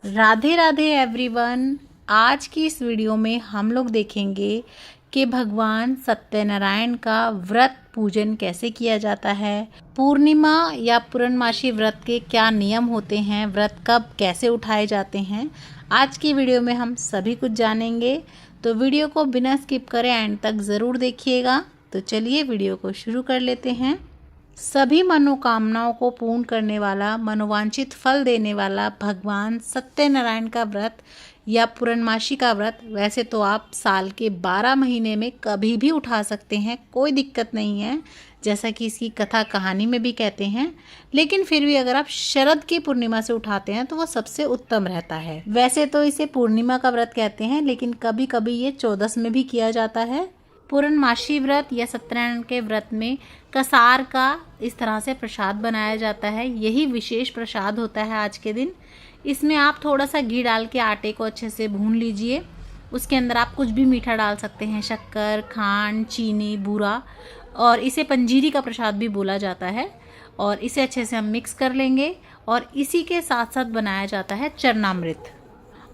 Radhe Radhe everyone. आज की इस वीडियो में हम लोग देखेंगे कि भगवान सत्यनारायण का व्रत पूजन कैसे किया जाता है, पूर्णिमा या पूर्णमासी व्रत के क्या नियम होते हैं, व्रत कब कैसे उठाए जाते हैं। आज की वीडियो में हम सभी कुछ जानेंगे, तो वीडियो को बिना स्किप करे एंड तक ज़रूर देखिएगा। तो चलिए वीडियो को शुरू कर लेते हैं। सभी मनोकामनाओं को पूर्ण करने वाला, मनोवांछित फल देने वाला भगवान सत्यनारायण का व्रत या पूर्णमासी का व्रत वैसे तो आप साल के 12 महीने में कभी भी उठा सकते हैं, कोई दिक्कत नहीं है, जैसा कि इसकी कथा कहानी में भी कहते हैं। लेकिन फिर भी अगर आप शरद की पूर्णिमा से उठाते हैं तो वो सबसे उत्तम रहता है। वैसे तो इसे पूर्णिमा का व्रत कहते हैं, लेकिन कभी कभी ये 14 में भी किया जाता है। पूर्णमासी व्रत या सत्यनारायण के व्रत में कसार का इस तरह से प्रसाद बनाया जाता है। यही विशेष प्रसाद होता है आज के दिन। इसमें आप थोड़ा सा घी डाल के आटे को अच्छे से भून लीजिए। उसके अंदर आप कुछ भी मीठा डाल सकते हैं, शक्कर, खांड, चीनी, बूरा, और इसे पंजीरी का प्रसाद भी बोला जाता है। और इसे अच्छे से हम मिक्स कर लेंगे और इसी के साथ साथ बनाया जाता है चरणामृत।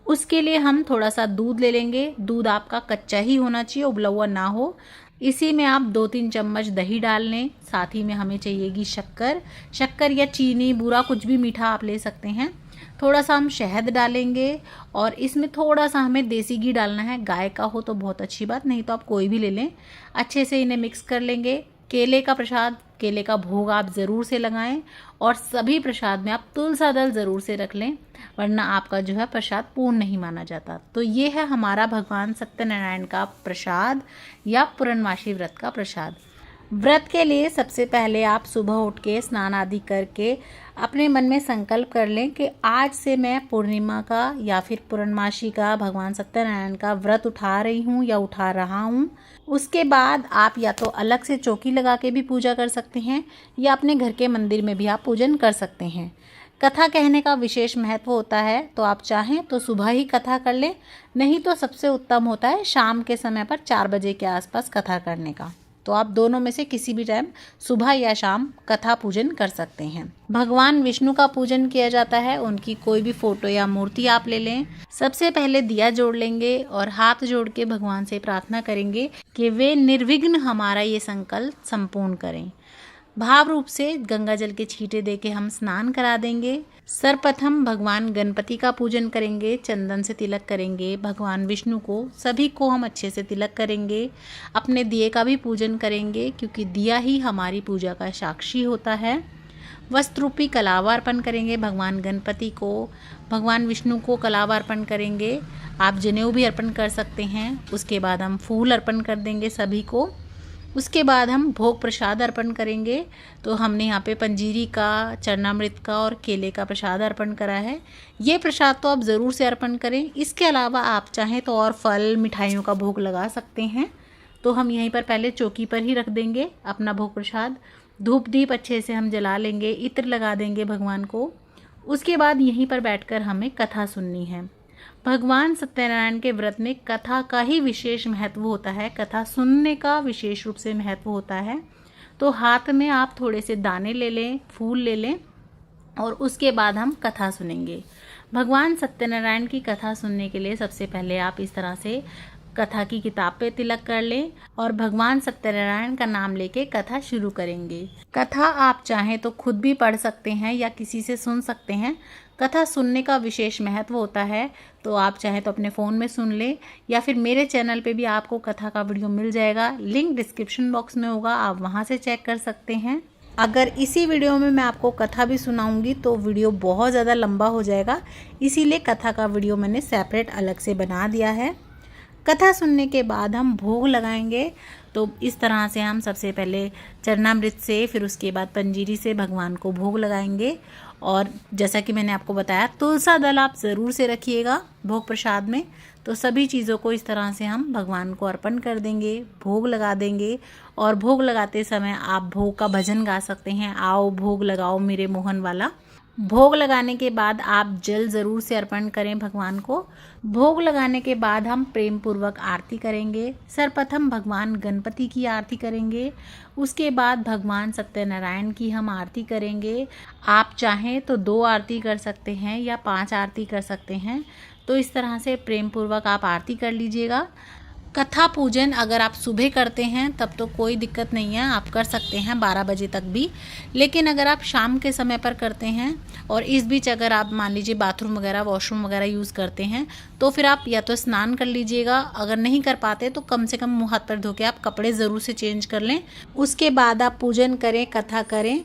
उसके लिए हम थोड़ा सा दूध ले लेंगे। दूध आपका कच्चा ही होना चाहिए, उबला हुआ ना हो। इसी में आप 2-3 चम्मच दही डाल लें। साथ ही में हमें चाहिएगी शक्कर या चीनी, बूरा, कुछ भी मीठा आप ले सकते हैं। थोड़ा सा हम शहद डालेंगे और इसमें थोड़ा सा हमें देसी घी डालना है। गाय का हो तो बहुत अच्छी बात, नहीं तो आप कोई भी ले लें। अच्छे से इन्हें मिक्स कर लेंगे। केले का प्रसाद, केले का भोग आप ज़रूर से लगाएं और सभी प्रसाद में आप तुलसा दल ज़रूर से रख लें, वरना आपका जो है प्रसाद पूर्ण नहीं माना जाता। तो ये है हमारा भगवान सत्यनारायण का प्रसाद या पूर्णमासी व्रत का प्रसाद। व्रत के लिए सबसे पहले आप सुबह उठ के स्नान आदि करके अपने मन में संकल्प कर लें कि आज से मैं पूर्णिमा का या फिर पूर्णमासी का, भगवान सत्यनारायण का व्रत उठा रही हूँ या उठा रहा हूँ। उसके बाद आप या तो अलग से चौकी लगा के भी पूजा कर सकते हैं या अपने घर के मंदिर में भी आप पूजन कर सकते हैं। कथा कहने का विशेष महत्व होता है, तो आप चाहें तो सुबह ही कथा कर लें, नहीं तो सबसे उत्तम होता है शाम के समय पर 4 बजे के आसपास कथा करने का। तो आप दोनों में से किसी भी टाइम, सुबह या शाम, कथा पूजन कर सकते हैं। भगवान विष्णु का पूजन किया जाता है। उनकी कोई भी फोटो या मूर्ति आप ले लें। सबसे पहले दिया जोड़ लेंगे और हाथ जोड़ के भगवान से प्रार्थना करेंगे कि वे निर्विघ्न हमारा ये संकल्प संपूर्ण करें। भाव रूप से गंगा जल के छींटे दे के हम स्नान करा देंगे। सर्वप्रथम भगवान गणपति का पूजन करेंगे, चंदन से तिलक करेंगे। भगवान विष्णु को, सभी को हम अच्छे से तिलक करेंगे। अपने दिए का भी पूजन करेंगे, क्योंकि दिया ही हमारी पूजा का साक्षी होता है। वस्त्र रूपी कलावा अर्पण करेंगे भगवान गणपति को। भगवान विष्णु को कलावा अर्पण करेंगे। आप जनेऊ भी अर्पण कर सकते हैं। उसके बाद हम फूल अर्पण कर देंगे सभी को। उसके बाद हम भोग प्रसाद अर्पण करेंगे। तो हमने यहाँ पे पंजीरी का, चरणामृत का और केले का प्रसाद अर्पण करा है। ये प्रसाद तो आप ज़रूर से अर्पण करें। इसके अलावा आप चाहें तो और फल, मिठाइयों का भोग लगा सकते हैं। तो हम यहीं पर पहले चौकी पर ही रख देंगे अपना भोग प्रसाद। धूप दीप अच्छे से हम जला लेंगे, इत्र लगा देंगे भगवान को। उसके बाद यहीं पर बैठकर हमें कथा सुननी है। भगवान सत्यनारायण के व्रत में कथा का ही विशेष महत्व होता है, कथा सुनने का विशेष रूप से महत्व होता है। तो हाथ में आप थोड़े से दाने ले लें, फूल ले लें और उसके बाद हम कथा सुनेंगे। भगवान सत्यनारायण की कथा सुनने के लिए सबसे पहले आप इस तरह से कथा की किताब पे तिलक कर लें और भगवान सत्यनारायण का नाम लेके कथा शुरू करेंगे। कथा आप चाहें तो खुद भी पढ़ सकते हैं या किसी से सुन सकते हैं। कथा सुनने का विशेष महत्व होता है, तो आप चाहें तो अपने फ़ोन में सुन लें या फिर मेरे चैनल पे भी आपको कथा का वीडियो मिल जाएगा। लिंक डिस्क्रिप्शन बॉक्स में होगा, आप वहाँ से चेक कर सकते हैं। अगर इसी वीडियो में मैं आपको कथा भी सुनाऊंगी तो वीडियो बहुत ज़्यादा लंबा हो जाएगा, इसीलिए कथा का वीडियो मैंने सेपरेट अलग से बना दिया है। कथा सुनने के बाद हम भोग लगाएंगे। तो इस तरह से हम सबसे पहले चरणामृत से, फिर उसके बाद पंजीरी से भगवान को भोग लगाएंगे। और जैसा कि मैंने आपको बताया, तुलसा दल आप ज़रूर से रखिएगा भोग प्रसाद में। तो सभी चीज़ों को इस तरह से हम भगवान को अर्पण कर देंगे, भोग लगा देंगे। और भोग लगाते समय आप भोग का भजन गा सकते हैं, आओ भोग लगाओ मेरे मोहन वाला। भोग लगाने के बाद आप जल ज़रूर से अर्पण करें भगवान को। भोग लगाने के बाद हम प्रेम पूर्वक आरती करेंगे। सर्वप्रथम भगवान गणपति की आरती करेंगे, उसके बाद भगवान सत्यनारायण की हम आरती करेंगे। आप चाहें तो 2 आरती कर सकते हैं या 5 आरती कर सकते हैं। तो इस तरह से प्रेम पूर्वक आप आरती कर लीजिएगा। कथा पूजन अगर आप सुबह करते हैं तब तो कोई दिक्कत नहीं है, आप कर सकते हैं 12 बजे तक भी। लेकिन अगर आप शाम के समय पर करते हैं और इस बीच अगर आप मान लीजिए बाथरूम वगैरह वॉशरूम वगैरह यूज़ करते हैं तो फिर आप या तो स्नान कर लीजिएगा। अगर नहीं कर पाते तो कम से कम मुँह हाथ पैर धो के आप कपड़े ज़रूर से चेंज कर लें। उसके बाद आप पूजन करें, कथा करें।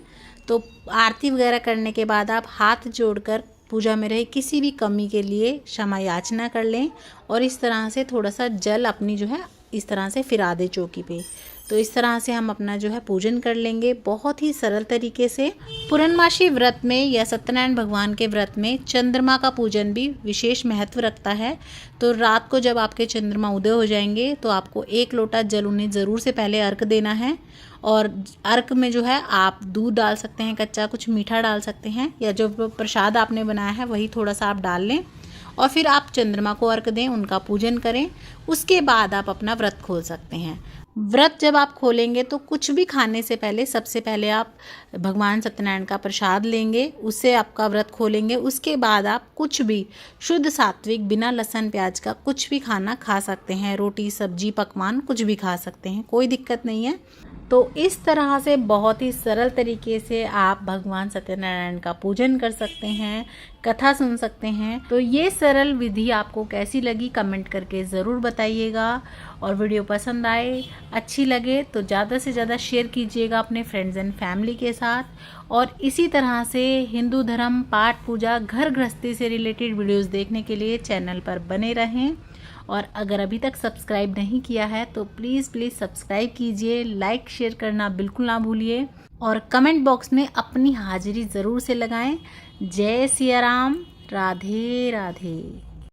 तो आरती वगैरह करने के बाद आप हाथ जोड़कर पूजा में रहे किसी भी कमी के लिए क्षमा याचना कर लें और इस तरह से थोड़ा सा जल अपनी जो है इस तरह से फिरा दे चौकी पे। तो इस तरह से हम अपना जो है पूजन कर लेंगे बहुत ही सरल तरीके से। पूर्णमासी व्रत में या सत्यनारायण भगवान के व्रत में चंद्रमा का पूजन भी विशेष महत्व रखता है। तो रात को जब आपके चंद्रमा उदय हो जाएंगे तो आपको 1 लोटा जल उन्हें ज़रूर से पहले अर्घ देना है। और अर्घ में जो है आप दूध डाल सकते हैं, कच्चा कुछ मीठा डाल सकते हैं, या जो प्रसाद आपने बनाया है वही थोड़ा सा आप डाल लें और फिर आप चंद्रमा को अर्घ दें, उनका पूजन करें। उसके बाद आप अपना व्रत खोल सकते हैं। व्रत जब आप खोलेंगे तो कुछ भी खाने से पहले सबसे पहले आप भगवान सत्यनारायण का प्रसाद लेंगे, उससे आपका व्रत खोलेंगे। उसके बाद आप कुछ भी शुद्ध सात्विक बिना लहसुन प्याज का कुछ भी खाना खा सकते हैं, रोटी सब्जी पकवान कुछ भी खा सकते हैं, कोई दिक्कत नहीं है। तो इस तरह से बहुत ही सरल तरीके से आप भगवान सत्यनारायण का पूजन कर सकते हैं, कथा सुन सकते हैं। तो ये सरल विधि आपको कैसी लगी कमेंट करके ज़रूर बताइएगा। और वीडियो पसंद आए, अच्छी लगे तो ज़्यादा से ज़्यादा शेयर कीजिएगा अपने फ्रेंड्स एंड फैमिली के साथ। और इसी तरह से हिंदू धर्म, पाठ पूजा, घर गृहस्थी से रिलेटेड वीडियोस देखने के लिए चैनल पर बने रहें। और अगर अभी तक सब्सक्राइब नहीं किया है तो प्लीज़ सब्सक्राइब कीजिए, लाइक शेयर करना बिल्कुल ना भूलिए और कमेंट बॉक्स में अपनी हाजिरी ज़रूर से लगाएं। जय सिया राम, राधे राधे।